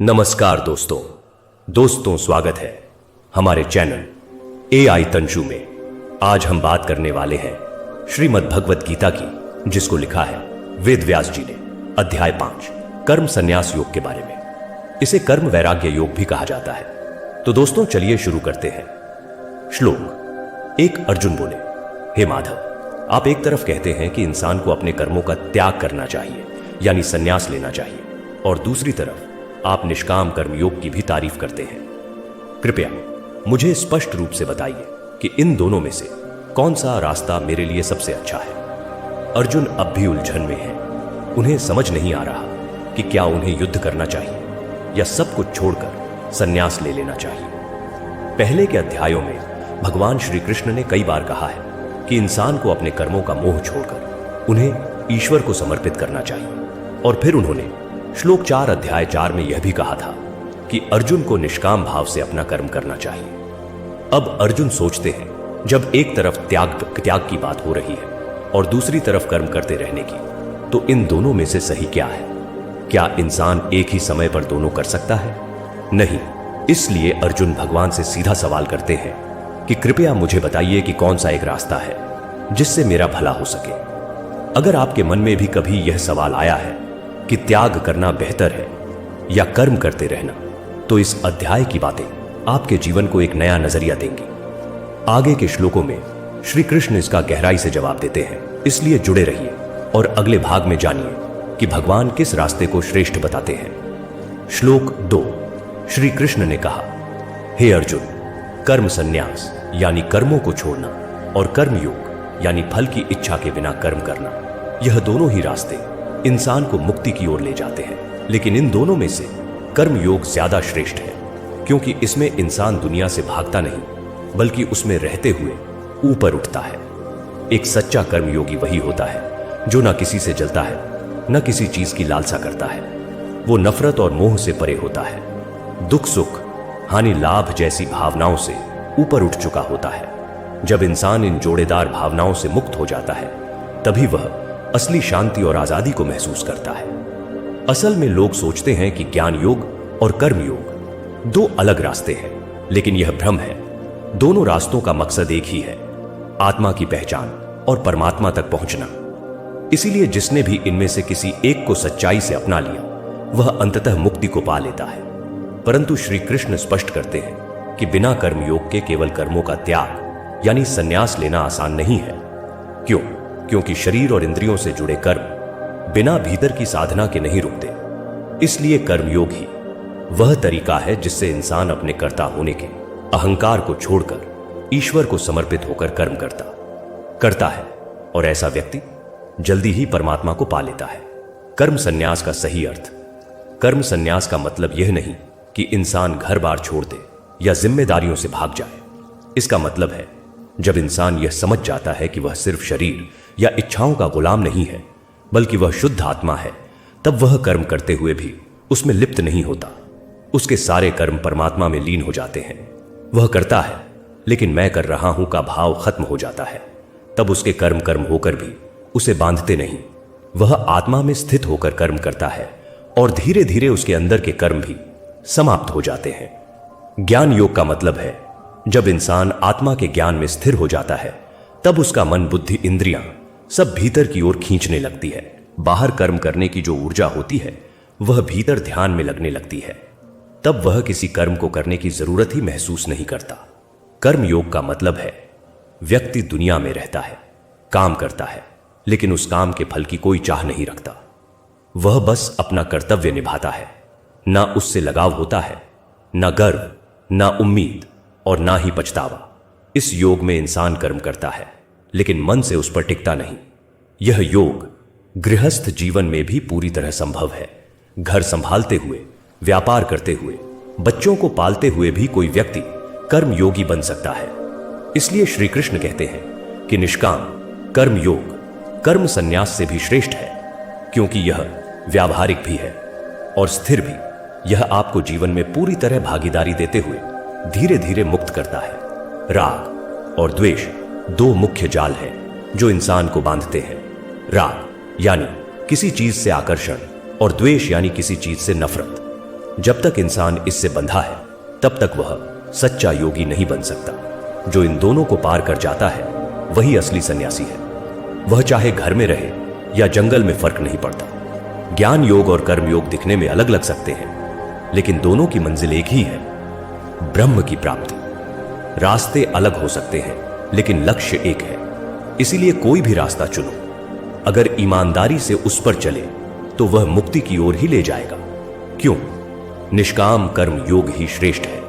नमस्कार दोस्तों स्वागत है हमारे चैनल एआई तंशु में। आज हम बात करने वाले हैं श्रीमद् भगवत गीता की, जिसको लिखा है वेद व्यास जी ने। अध्याय 5 कर्म संन्यास योग के बारे में। इसे कर्म वैराग्य योग भी कहा जाता है। तो दोस्तों चलिए शुरू करते हैं। श्लोक। एक अर्जुन बोले, हे माधव, आप एक तरफ कहते हैं कि इंसान को अपने कर्मों का त्याग करना चाहिए, यानी संन्यास लेना चाहिए, और दूसरी तरफ आप निष्काम कर्मयोग की भी तारीफ करते हैं। कृपया मुझे स्पष्ट रूप से बताइए कि इन दोनों में से कौन सा रास्ता मेरे लिए सबसे अच्छा है। अर्जुन अब भी उलझन में है। उन्हें समझ नहीं आ रहा कि क्या उन्हें युद्ध करना चाहिए या सब कुछ छोड़कर संन्यास ले लेना चाहिए। पहले के अध्यायों में भगवान श्री कृष्ण ने कई बार कहा है कि इंसान को अपने कर्मों का मोह छोड़कर उन्हें ईश्वर को समर्पित करना चाहिए। और फिर उन्होंने श्लोक 4 अध्याय 4 में यह भी कहा था कि अर्जुन को निष्काम भाव से अपना कर्म करना चाहिए। अब अर्जुन सोचते हैं, जब एक तरफ त्याग की बात हो रही है और दूसरी तरफ कर्म करते रहने की, तो इन दोनों में से सही क्या है? क्या इंसान एक ही समय पर दोनों कर सकता है? नहीं। इसलिए अर्जुन भगवान से सीधा सवाल करते हैं कि कृपया मुझे बताइए कि कौन सा एक रास्ता है जिससे मेरा भला हो सके। अगर आपके मन में भी कभी यह सवाल आया है कि त्याग करना बेहतर है या कर्म करते रहना, तो इस अध्याय की बातें आपके जीवन को एक नया नजरिया देंगी। आगे के श्लोकों में श्री कृष्ण इसका गहराई से जवाब देते हैं, इसलिए जुड़े रहिए और अगले भाग में जानिए कि भगवान किस रास्ते को श्रेष्ठ बताते हैं। श्लोक 2। श्री कृष्ण ने कहा, हे अर्जुन, कर्म संन्यास यानी कर्मों को छोड़ना और कर्मयोग यानी फल की इच्छा के बिना कर्म करना, यह दोनों ही रास्ते इंसान को मुक्ति की ओर ले जाते हैं। लेकिन इन दोनों में से कर्मयोग ज्यादा श्रेष्ठ है, क्योंकि इसमें इंसान दुनिया से भागता नहीं, बल्कि उसमें रहते हुए ऊपर उठता है। एक सच्चा कर्मयोगी वही होता है जो न किसी से जलता है, न किसी चीज की लालसा करता है। वो नफरत और मोह से परे होता है। दुख सुख हानि लाभ जैसी भावनाओं से ऊपर उठ चुका होता है। जब इंसान इन जोड़ेदार भावनाओं से मुक्त हो जाता है, तभी वह असली शांति और आजादी को महसूस करता है। असल में लोग सोचते हैं कि ज्ञान योग और कर्म योग दो अलग रास्ते हैं, लेकिन यह भ्रम है। दोनों रास्तों का मकसद एक ही है, आत्मा की पहचान और परमात्मा तक पहुंचना। इसीलिए जिसने भी इनमें से किसी एक को सच्चाई से अपना लिया, वह अंततः मुक्ति को पा लेता है। परंतु श्री कृष्ण स्पष्ट करते हैं कि बिना कर्मयोग के केवल कर्मों का त्याग यानी संन्यास लेना आसान नहीं है। क्यों? क्योंकि शरीर और इंद्रियों से जुड़े कर्म बिना भीतर की साधना के नहीं रुकते। इसलिए कर्मयोग ही वह तरीका है जिससे इंसान अपने कर्ता होने के अहंकार को छोड़कर ईश्वर को समर्पित होकर कर्म करता है, और ऐसा व्यक्ति जल्दी ही परमात्मा को पा लेता है। कर्म संन्यास का सही अर्थ। कर्म संन्यास का मतलब यह नहीं कि इंसान घर बार छोड़ दे या जिम्मेदारियों से भाग जाए। इसका मतलब है जब इंसान यह समझ जाता है कि वह सिर्फ शरीर या इच्छाओं का गुलाम नहीं है, बल्कि वह शुद्ध आत्मा है, तब वह कर्म करते हुए भी उसमें लिप्त नहीं होता। उसके सारे कर्म परमात्मा में लीन हो जाते हैं। वह करता है, लेकिन मैं कर रहा हूं का भाव खत्म हो जाता है। तब उसके कर्म होकर भी उसे बांधते नहीं। वह आत्मा में स्थित होकर कर्म करता है, और धीरे धीरे उसके अंदर के कर्म भी समाप्त हो जाते हैं। ज्ञान योग का मतलब है जब इंसान आत्मा के ज्ञान में स्थिर हो जाता है, तब उसका मन बुद्धि इंद्रियां सब भीतर की ओर खींचने लगती है। बाहर कर्म करने की जो ऊर्जा होती है, वह भीतर ध्यान में लगने लगती है। तब वह किसी कर्म को करने की जरूरत ही महसूस नहीं करता। कर्म योग का मतलब है व्यक्ति दुनिया में रहता है, काम करता है, लेकिन उस काम के फल की कोई चाह नहीं रखता। वह बस अपना कर्तव्य निभाता है। ना उससे लगाव होता है, ना गर्व, ना उम्मीद और ना ही पछतावा। इस योग में इंसान कर्म करता है, लेकिन मन से उस पर टिकता नहीं। यह योग गृहस्थ जीवन में भी पूरी तरह संभव है। घर संभालते हुए, व्यापार करते हुए, बच्चों को पालते हुए भी कोई व्यक्ति कर्म योगी बन सकता है। इसलिए श्री कृष्ण कहते हैं कि निष्काम कर्म योग कर्म संन्यास से भी श्रेष्ठ है, क्योंकि यह व्यावहारिक भी है और स्थिर भी। यह आपको जीवन में पूरी तरह भागीदारी देते हुए धीरे धीरे मुक्त करता है। राग और द्वेष दो मुख्य जाल हैं जो इंसान को बांधते हैं। राग यानी किसी चीज से आकर्षण और द्वेष यानी किसी चीज से नफरत। जब तक इंसान इससे बंधा है तब तक वह सच्चा योगी नहीं बन सकता। जो इन दोनों को पार कर जाता है वही असली सन्यासी है। वह चाहे घर में रहे या जंगल में, फर्क नहीं पड़ता। ज्ञान योग और कर्म योग दिखने में अलग लग सकते हैं, लेकिन दोनों की मंजिल एक ही है, ब्रह्म की प्राप्ति। रास्ते अलग हो सकते हैं लेकिन लक्ष्य एक है। इसीलिए कोई भी रास्ता चुनो, अगर ईमानदारी से उस पर चले तो वह मुक्ति की ओर ही ले जाएगा। क्यों? निष्काम कर्म योग ही श्रेष्ठ है,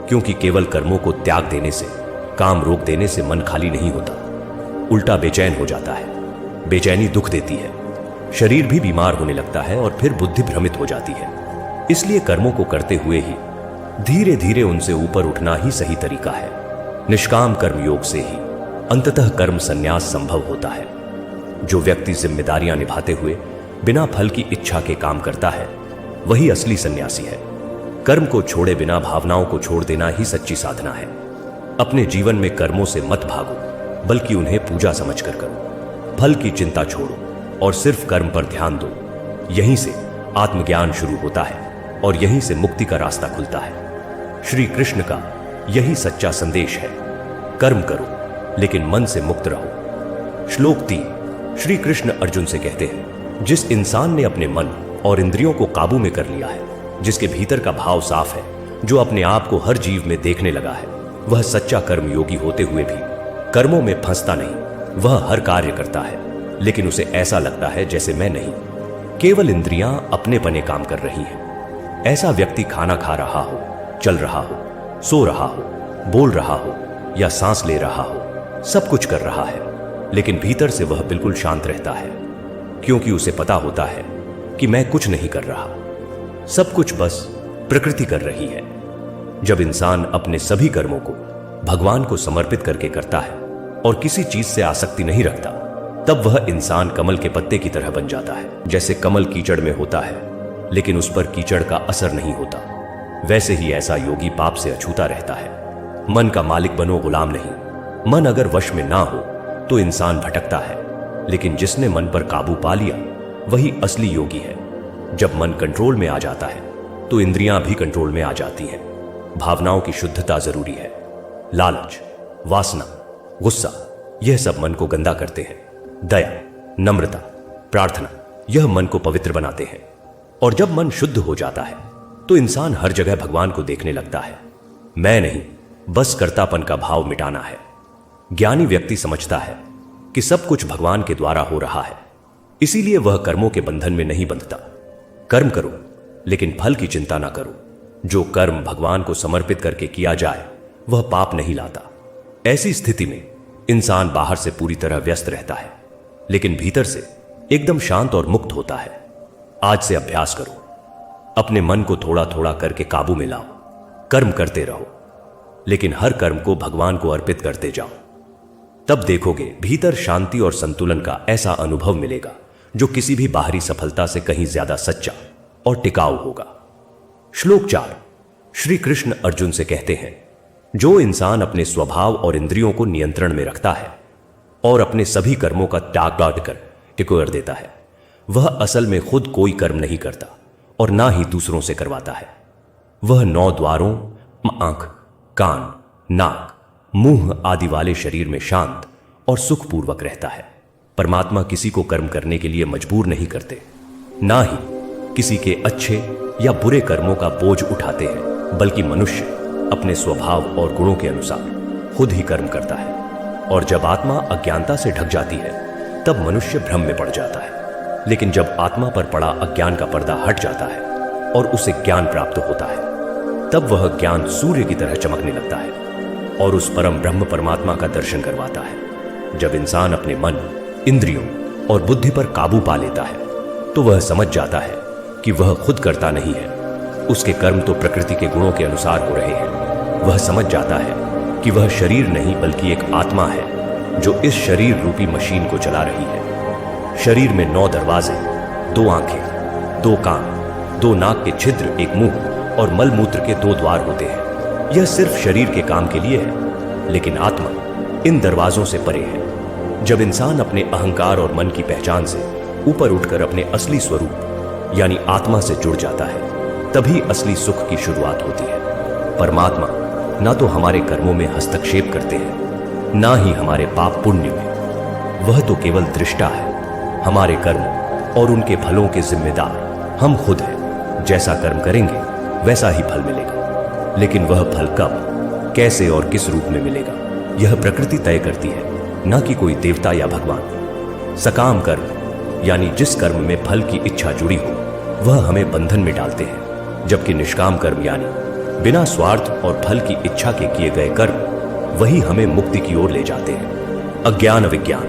क्योंकि केवल कर्मों को त्याग देने से, काम रोक देने से मन खाली नहीं होता, उल्टा बेचैन हो जाता है। बेचैनी दुख देती है, शरीर भी बीमार होने लगता है और फिर बुद्धि भ्रमित हो जाती है। इसलिए कर्मों को करते हुए ही धीरे धीरे उनसे ऊपर उठना ही सही तरीका है। निष्काम कर्म योग से ही अंततः कर्म संन्यास संभव होता है। जो व्यक्ति जिम्मेदारियां निभाते हुए बिना फल की इच्छा के काम करता है वही असली सन्यासी है। कर्म को छोड़े बिना भावनाओं को छोड़ देना ही सच्ची साधना है। अपने जीवन में कर्मों से मत भागो, बल्कि उन्हें पूजा समझकर करो। फल की चिंता छोड़ो और सिर्फ कर्म पर ध्यान दो। यहीं से आत्मज्ञान शुरू होता है और यहीं से मुक्ति का रास्ता खुलता है। श्री कृष्ण का यही सच्चा संदेश है, कर्म करो लेकिन मन से मुक्त रहो। श्लोक 3। श्री कृष्ण अर्जुन से कहते हैं, जिस इंसान ने अपने मन और इंद्रियों को काबू में कर लिया है, जिसके भीतर का भाव साफ है, जो अपने आप को हर जीव में देखने लगा है, वह सच्चा कर्म योगी होते हुए भी कर्मों में फंसता नहीं। वह हर कार्य करता है लेकिन उसे ऐसा लगता है जैसे मैं नहीं, केवल इंद्रियां अपने पने काम कर रही हैं। ऐसा व्यक्ति खाना खा रहा हो, चल रहा हो, सो रहा हो, बोल रहा हो या सांस ले रहा हो, सब कुछ कर रहा है, लेकिन भीतर से वह बिल्कुल शांत रहता है, क्योंकि उसे पता होता है कि मैं कुछ नहीं कर रहा, सब कुछ बस प्रकृति कर रही है। जब इंसान अपने सभी कर्मों को भगवान को समर्पित करके करता है और किसी चीज से आसक्ति नहीं रखता, तब वह इंसान कमल के पत्ते की तरह बन जाता है। जैसे कमल कीचड़ में होता है लेकिन उस पर कीचड़ का असर नहीं होता, वैसे ही ऐसा योगी पाप से अछूता रहता है। मन का मालिक बनो, गुलाम नहीं। मन अगर वश में ना हो तो इंसान भटकता है, लेकिन जिसने मन पर काबू पा लिया वही असली योगी है। जब मन कंट्रोल में आ जाता है तो इंद्रियां भी कंट्रोल में आ जाती हैं। भावनाओं की शुद्धता जरूरी है। लालच, वासना, गुस्सा, यह सब मन को गंदा करते हैं। दया, नम्रता, प्रार्थना, यह मन को पवित्र बनाते हैं। और जब मन शुद्ध हो जाता है तो इंसान हर जगह भगवान को देखने लगता है। मैं नहीं, बस कर्तापन का भाव मिटाना है। ज्ञानी व्यक्ति समझता है कि सब कुछ भगवान के द्वारा हो रहा है, इसीलिए वह कर्मों के बंधन में नहीं बंधता। कर्म करो लेकिन फल की चिंता ना करो। जो कर्म भगवान को समर्पित करके किया जाए वह पाप नहीं लाता। ऐसी स्थिति में इंसान बाहर से पूरी तरह व्यस्त रहता है लेकिन भीतर से एकदम शांत और मुक्त होता है। आज से अभ्यास करो, अपने मन को थोड़ा थोड़ा करके काबू में लाओ। कर्म करते रहो लेकिन हर कर्म को भगवान को अर्पित करते जाओ। तब देखोगे भीतर शांति और संतुलन का ऐसा अनुभव मिलेगा जो किसी भी बाहरी सफलता से कहीं ज्यादा सच्चा और टिकाऊ होगा। श्लोक 4। श्री कृष्ण अर्जुन से कहते हैं, जो इंसान अपने स्वभाव और इंद्रियों को नियंत्रण में रखता है और अपने सभी कर्मों का त्याग कर टिकोर देता है, वह असल में खुद कोई कर्म नहीं करता और ना ही दूसरों से करवाता है। वह 9 द्वारों, आंख, कान, नाक, मुंह आदि वाले शरीर में शांत और सुखपूर्वक रहता है। परमात्मा किसी को कर्म करने के लिए मजबूर नहीं करते, ना ही किसी के अच्छे या बुरे कर्मों का बोझ उठाते हैं, बल्कि मनुष्य अपने स्वभाव और गुणों के अनुसार खुद ही कर्म करता है। और जब आत्मा अज्ञानता से ढक जाती है तब मनुष्य भ्रम में पड़ जाता है। लेकिन जब आत्मा पर पड़ा अज्ञान का पर्दा हट जाता है और उसे ज्ञान प्राप्त होता है, तब वह ज्ञान सूर्य की तरह चमकने लगता है और उस परम ब्रह्म परमात्मा का दर्शन करवाता है। जब इंसान अपने मन, इंद्रियों और बुद्धि पर काबू पा लेता है तो वह समझ जाता है कि वह खुद करता नहीं है, उसके कर्म तो प्रकृति के गुणों के अनुसार हो रहे हैं। वह समझ जाता है कि वह शरीर नहीं बल्कि एक आत्मा है जो इस शरीर रूपी मशीन को चला रही है। शरीर में 9 दरवाजे, 2 आंखें, 2 कान, 2 नाक के छिद्र, 1 मुंह और मल मूत्र के 2 द्वार होते हैं। यह सिर्फ शरीर के काम के लिए है, लेकिन आत्मा इन दरवाजों से परे है। जब इंसान अपने अहंकार और मन की पहचान से ऊपर उठकर अपने असली स्वरूप यानी आत्मा से जुड़ जाता है, तभी असली सुख की शुरुआत होती है। परमात्मा ना तो हमारे कर्मों में हस्तक्षेप करते हैं, ना ही हमारे पाप पुण्य में। वह तो केवल दृष्टा है। हमारे कर्म और उनके फलों के जिम्मेदार हम खुद हैं। जैसा कर्म करेंगे वैसा ही फल मिलेगा, लेकिन वह फल कब, कैसे और किस रूप में मिलेगा, यह प्रकृति तय करती है, ना कि कोई देवता या भगवान। सकाम कर्म यानी जिस कर्म में फल की इच्छा जुड़ी हो, वह हमें बंधन में डालते हैं, जबकि निष्काम कर्म यानी बिना स्वार्थ और फल की इच्छा के किए गए कर्म वही हमें मुक्ति की ओर ले जाते हैं। अज्ञान विज्ञान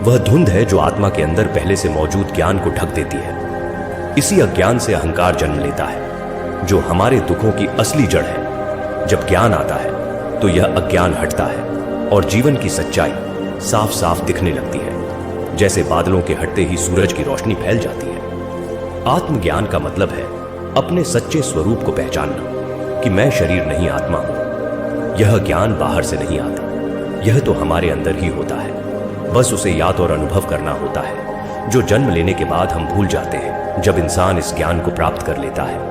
वह धुंध है जो आत्मा के अंदर पहले से मौजूद ज्ञान को ढक देती है। इसी अज्ञान से अहंकार जन्म लेता है, जो हमारे दुखों की असली जड़ है। जब ज्ञान आता है तो यह अज्ञान हटता है और जीवन की सच्चाई साफ साफ दिखने लगती है, जैसे बादलों के हटते ही सूरज की रोशनी फैल जाती है। आत्मज्ञान का मतलब है अपने सच्चे स्वरूप को पहचानना कि मैं शरीर नहीं, आत्मा हूं। यह ज्ञान बाहर से नहीं आता, यह तो हमारे अंदर ही होता है। बस उसे याद और अनुभव करना होता है, जो जन्म लेने के बाद हम भूल जाते हैं। जब इंसान इस ज्ञान को प्राप्त कर लेता है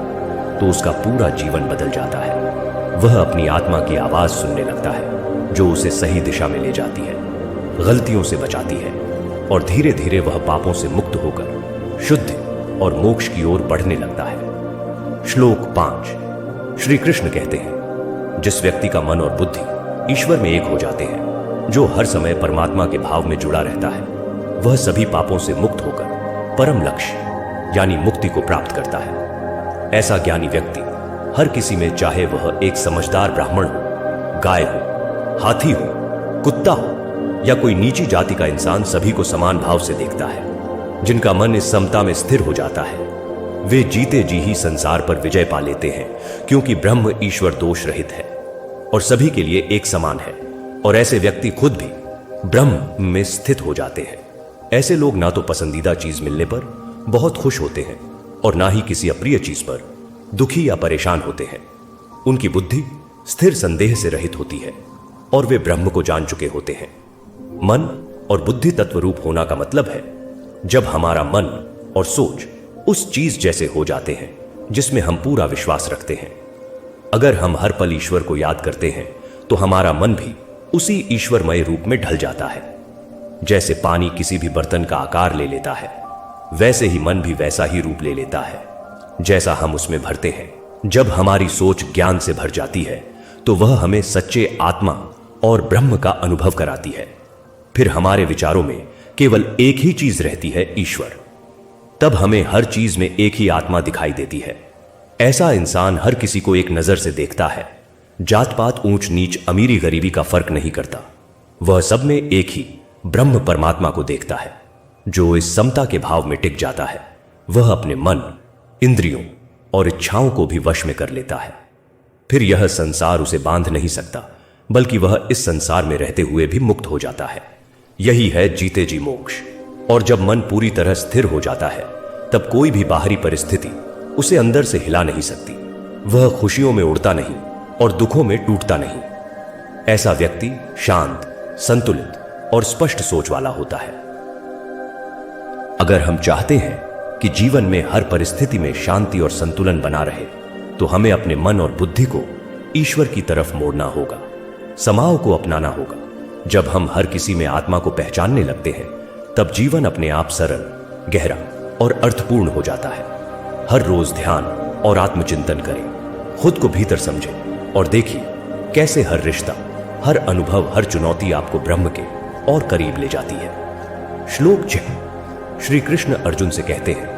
तो उसका पूरा जीवन बदल जाता है। वह अपनी आत्मा की आवाज सुनने लगता है, जो उसे सही दिशा में ले जाती है, गलतियों से बचाती है, और धीरे धीरे वह पापों से मुक्त होकर शुद्ध और मोक्ष की ओर बढ़ने लगता है। श्लोक 5। श्री कृष्ण कहते हैं, जिस व्यक्ति का मन और बुद्धि ईश्वर में एक हो जाते हैं, जो हर समय परमात्मा के भाव में जुड़ा रहता है, वह सभी पापों से मुक्त होकर परम लक्ष्य यानी मुक्ति को प्राप्त करता है। ऐसा ज्ञानी व्यक्ति हर किसी में, चाहे वह एक समझदार ब्राह्मण हो, गाय हो, हाथी हो, कुत्ता हो या कोई नीची जाति का इंसान, सभी को समान भाव से देखता है। जिनका मन इस समता में स्थिर हो जाता है, वे जीते जी ही संसार पर विजय पा लेते हैं, क्योंकि ब्रह्म ईश्वर दोष रहित है और सभी के लिए एक समान है। और ऐसे व्यक्ति खुद भी ब्रह्म में स्थित हो जाते हैं। ऐसे लोग ना तो पसंदीदा चीज मिलने पर बहुत खुश होते हैं और ना ही किसी अप्रिय चीज पर दुखी या परेशान होते हैं। उनकी बुद्धि स्थिर संदेह से रहित होती है और वे ब्रह्म को जान चुके होते हैं। मन और बुद्धि तत्व रूप होना का मतलब है जब हमारा मन और सोच उस चीज जैसे हो जाते हैं जिसमें हम पूरा विश्वास रखते हैं। अगर हम हर पल ईश्वर को याद करते हैं तो हमारा मन भी उसी ईश्वरमय रूप में ढल जाता है। जैसे पानी किसी भी बर्तन का आकार ले लेता है, वैसे ही मन भी वैसा ही रूप ले लेता है जैसा हम उसमें भरते हैं। जब हमारी सोच ज्ञान से भर जाती है तो वह हमें सच्चे आत्मा और ब्रह्म का अनुभव कराती है। फिर हमारे विचारों में केवल एक ही चीज रहती है, ईश्वर। तब हमें हर चीज में एक ही आत्मा दिखाई देती है। ऐसा इंसान हर किसी को एक नजर से देखता है, जात पात, ऊंच नीच, अमीरी गरीबी का फर्क नहीं करता। वह सब में एक ही ब्रह्म परमात्मा को देखता है, जो इस समता के भाव में टिक जाता है। वह अपने मन, इंद्रियों और इच्छाओं को भी वश में कर लेता है। फिर यह संसार उसे बांध नहीं सकता, बल्कि वह इस संसार में रहते हुए भी मुक्त हो जाता है। यही है जीते जी मोक्ष। और जब मन पूरी तरह स्थिर हो जाता है, तब कोई भी बाहरी परिस्थिति उसे अंदर से हिला नहीं सकती। वह खुशियों में उड़ता नहीं और दुखों में टूटता नहीं। ऐसा व्यक्ति शांत, संतुलित और स्पष्ट सोच वाला होता है। अगर हम चाहते हैं कि जीवन में हर परिस्थिति में शांति और संतुलन बना रहे, तो हमें अपने मन और बुद्धि को ईश्वर की तरफ मोड़ना होगा, समाव को अपनाना होगा। जब हम हर किसी में आत्मा को पहचानने लगते हैं, तब जीवन अपने आप सरल, गहरा और अर्थपूर्ण हो जाता है। हर रोज ध्यान और आत्मचिंतन करें, खुद को भीतर समझें और देखिए कैसे हर रिश्ता, हर अनुभव, हर चुनौती आपको ब्रह्म के और करीब ले जाती है। श्लोक 6। श्री कृष्ण अर्जुन से कहते हैं,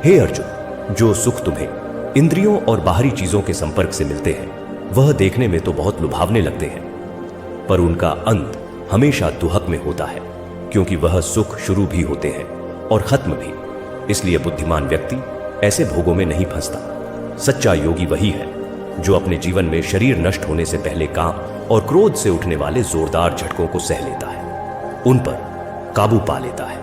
हे अर्जुन, जो सुख तुम्हें इंद्रियों और बाहरी चीजों के संपर्क से मिलते हैं, वह देखने में तो बहुत लुभावने लगते हैं, पर उनका अंत हमेशा दुहक में होता है, क्योंकि वह सुख शुरू भी होते हैं और खत्म भी। इसलिए बुद्धिमान व्यक्ति ऐसे भोगों में नहीं फंसता। सच्चा योगी वही है जो अपने जीवन में शरीर नष्ट होने से पहले काम और क्रोध से उठने वाले जोरदार झटकों को सह लेता है, उन पर काबू पा लेता है।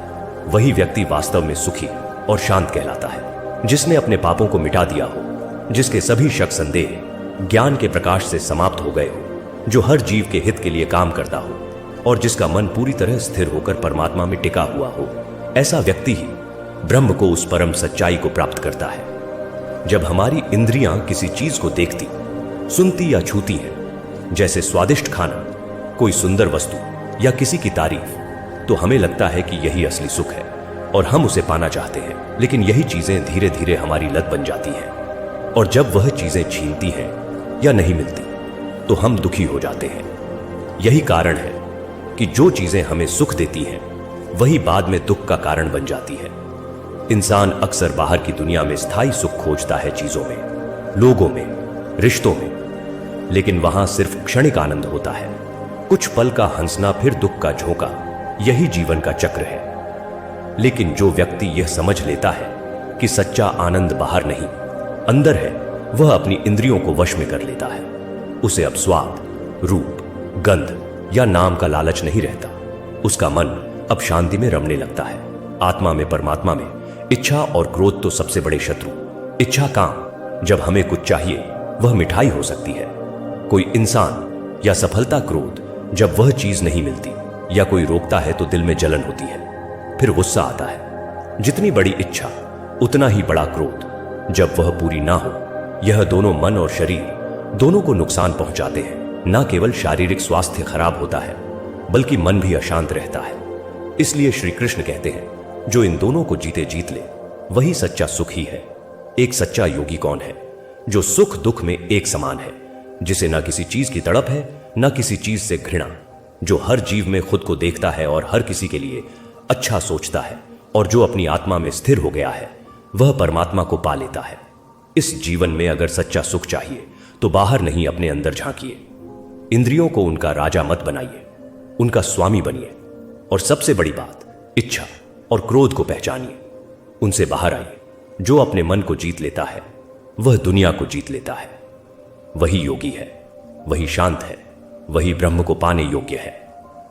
वही व्यक्ति वास्तव में सुखी और शांत कहलाता है, जिसने अपने पापों को मिटा दिया हो, जिसके सभी शक संदेह ज्ञान के प्रकाश से समाप्त हो गए हो, जो हर जीव के हित के लिए काम करता हो और जिसका मन पूरी तरह स्थिर होकर परमात्मा में टिका हुआ हो। ऐसा व्यक्ति ही ब्रह्म को, उस परम सच्चाई को प्राप्त करता है जब हमारी इंद्रियां किसी चीज को देखती, सुनती या छूती हैं, जैसे स्वादिष्ट खाना, कोई सुंदर वस्तु या किसी की तारीफ, तो हमें लगता है कि यही असली सुख है और हम उसे पाना चाहते हैं। लेकिन यही चीजें धीरे धीरे हमारी लत बन जाती हैं, और जब वह चीजें छीनती हैं या नहीं मिलती तो हम दुखी हो जाते हैं। यही कारण है कि जो चीजें हमें सुख देती हैं वही बाद में दुख का कारण बन जाती है। इंसान अक्सर बाहर की दुनिया में स्थायी सुख खोजता है, चीजों में, लोगों में, रिश्तों में, लेकिन वहां सिर्फ क्षणिक आनंद होता है, कुछ पल का हंसना, फिर दुख का झोंका। यही जीवन का चक्र है। लेकिन जो व्यक्ति यह समझ लेता है कि सच्चा आनंद बाहर नहीं, अंदर है, वह अपनी इंद्रियों को वश में कर लेता है। उसे अब स्वाद, रूप, गंध या नाम का लालच नहीं रहता। उसका मन अब शांति में रमने लगता है, आत्मा में, परमात्मा में। इच्छा और क्रोध तो सबसे बड़े शत्रु। इच्छा काम, जब हमें कुछ चाहिए, वह मिठाई हो सकती है, कोई इंसान या सफलता। क्रोध, जब वह चीज नहीं मिलती या कोई रोकता है तो दिल में जलन होती है, फिर गुस्सा आता है। जितनी बड़ी इच्छा उतना ही बड़ा क्रोध, जब वह पूरी ना हो। यह दोनों, मन और शरीर, दोनों को नुकसान पहुंचाते हैं। ना केवल शारीरिक स्वास्थ्य खराब होता है, बल्कि मन भी अशांत रहता है। इसलिए श्री कृष्ण कहते हैं, जो इन दोनों को जीते जीत ले, वही सच्चा सुख ही है। एक सच्चा योगी कौन है? जो सुख दुख में एक समान है, जिसे ना किसी चीज की तड़प है, ना किसी चीज से घृणा, जो हर जीव में खुद को देखता है और हर किसी के लिए अच्छा सोचता है, और जो अपनी आत्मा में स्थिर हो गया है, वह परमात्मा को पा लेता है। इस जीवन में अगर सच्चा सुख चाहिए तो बाहर नहीं, अपने अंदर झांकिए। इंद्रियों को उनका राजा मत बनाइए, उनका स्वामी बनिए। और सबसे बड़ी बात, इच्छा और क्रोध को पहचानिए, उनसे बाहर आइए। जो अपने मन को जीत लेता है, वह दुनिया को जीत लेता है। वही योगी है, वही शांत है, वही ब्रह्म को पाने योग्य है।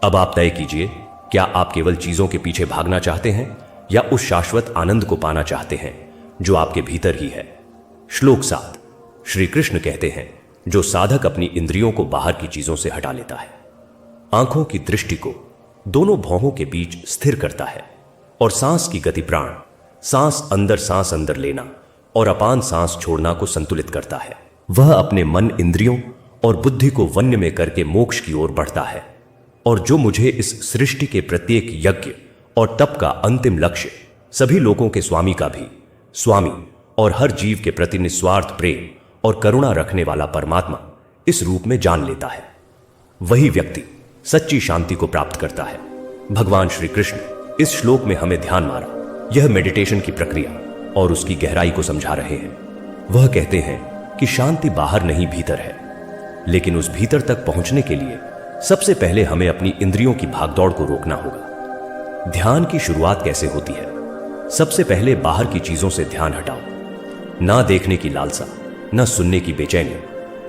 अब आप तय कीजिए, क्या आप केवल चीजों के पीछे भागना चाहते हैं या उस शाश्वत आनंद को पाना चाहते हैं जो आपके भीतर ही है। श्लोक 7। श्री कृष्ण कहते हैं, जो साधक अपनी इंद्रियों को बाहर की चीजों से हटा लेता है, आंखों की दृष्टि को दोनों भौहों के बीच स्थिर करता है, और सांस की गति, प्राण, सांस अंदर लेना और अपान सांस छोड़ना को संतुलित करता है। वह अपने मन, इंद्रियों और बुद्धि को वन्य में करके मोक्ष की ओर बढ़ता है। और जो मुझे इस सृष्टि के प्रत्येक यज्ञ और तप का अंतिम लक्ष्य, सभी लोगों के स्वामी का भी स्वामी और हर जीव के प्रति निस्वार्थ प्रेम और करुणा रखने वाला परमात्मा इस रूप में जान लेता है, वही व्यक्ति सच्ची शांति को प्राप्त करता है। भगवान श्री कृष्ण इस श्लोक में हमें ध्यान मारा, यह मेडिटेशन की प्रक्रिया और उसकी गहराई को समझा रहे हैं। वह कहते हैं कि शांति बाहर नहीं, भीतर है। लेकिन उस भीतर तक पहुंचने के लिए सबसे पहले हमें अपनी इंद्रियों की भागदौड़ को रोकना होगा। ध्यान की शुरुआत कैसे होती है? सबसे पहले बाहर की चीजों से ध्यान हटाओ। ना देखने की लालसा, ना सुनने की बेचैनी,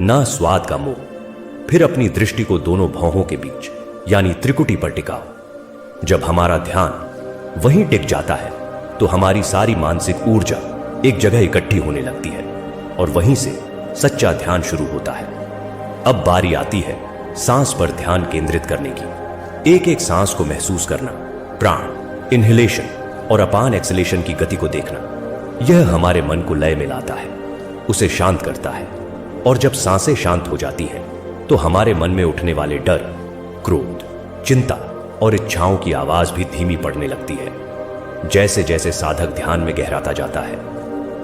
ना स्वाद का मोह। फिर अपनी दृष्टि को दोनों भौहों के बीच यानी त्रिकुटी पर टिकाओ। जब हमारा ध्यान वहीं टिक जाता है तो हमारी सारी मानसिक ऊर्जा एक जगह इकट्ठी होने लगती है और वहीं से सच्चा ध्यान शुरू होता है। अब बारी आती है सांस पर ध्यान केंद्रित करने की। एक एक सांस को महसूस करना, प्राण इनहेलेशन और अपान एक्सलेशन की गति को देखना। यह हमारे मन को लय में लाता है, उसे शांत करता है। और जब सांसें शांत हो जाती हैं तो हमारे मन में उठने वाले डर, क्रोध, चिंता और इच्छाओं की आवाज भी धीमी पड़ने लगती है। जैसे जैसे साधक ध्यान में गहराता जाता है,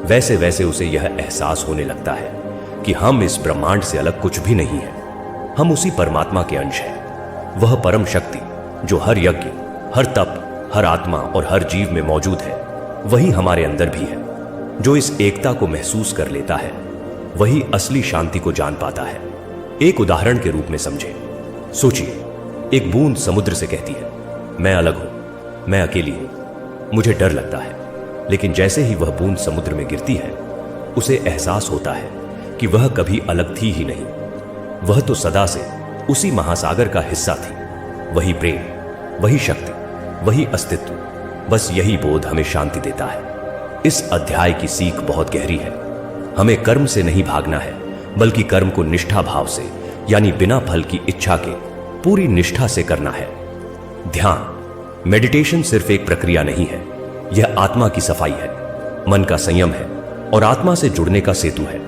वैसे वैसे उसे यह एहसास होने लगता है कि हम इस ब्रह्मांड से अलग कुछ भी नहीं है। हम उसी परमात्मा के अंश हैं। वह परम शक्ति जो हर यज्ञ, हर तप, हर आत्मा और हर जीव में मौजूद है, वही हमारे अंदर भी है। जो इस एकता को महसूस कर लेता है, वही असली शांति को जान पाता है। एक उदाहरण के रूप में समझे। सोचिए, एक बूंद समुद्र से कहती है, मैं अलग हूं, मैं अकेली हूं, मुझे डर लगता है। लेकिन जैसे ही वह बूंद समुद्र में गिरती है, उसे एहसास होता है कि वह कभी अलग थी ही नहीं। वह तो सदा से उसी महासागर का हिस्सा थी। वही प्रेम, वही शक्ति, वही अस्तित्व। बस यही बोध हमें शांति देता है। इस अध्याय की सीख बहुत गहरी है। हमें कर्म से नहीं भागना है, बल्कि कर्म को निष्ठा भाव से यानी बिना फल की इच्छा के पूरी निष्ठा से करना है। ध्यान, मेडिटेशन सिर्फ एक प्रक्रिया नहीं है, यह आत्मा की सफाई है, मन का संयम है और आत्मा से जुड़ने का सेतु है।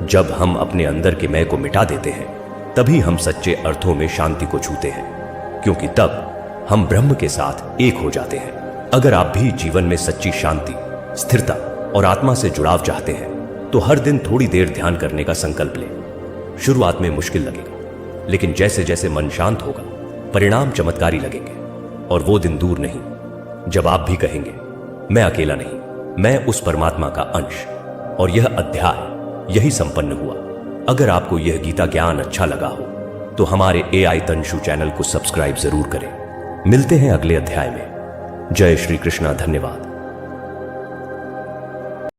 जब हम अपने अंदर के मैं को मिटा देते हैं तभी हम सच्चे अर्थों में शांति को छूते हैं, क्योंकि तब हम ब्रह्म के साथ एक हो जाते हैं। अगर आप भी जीवन में सच्ची शांति, स्थिरता और आत्मा से जुड़ाव चाहते हैं तो हर दिन थोड़ी देर ध्यान करने का संकल्प लें। शुरुआत में मुश्किल लगेगा, लेकिन जैसे जैसे मन शांत होगा परिणाम चमत्कारी लगेंगे। और वो दिन दूर नहीं जब आप भी कहेंगे, मैं अकेला नहीं, मैं उस परमात्मा का अंश। और यह अध्याय यही संपन्न हुआ। अगर आपको यह गीता ज्ञान अच्छा लगा हो तो हमारे AI तंशु चैनल को सब्सक्राइब जरूर करें। मिलते हैं अगले अध्याय में। जय श्री कृष्णा। धन्यवाद।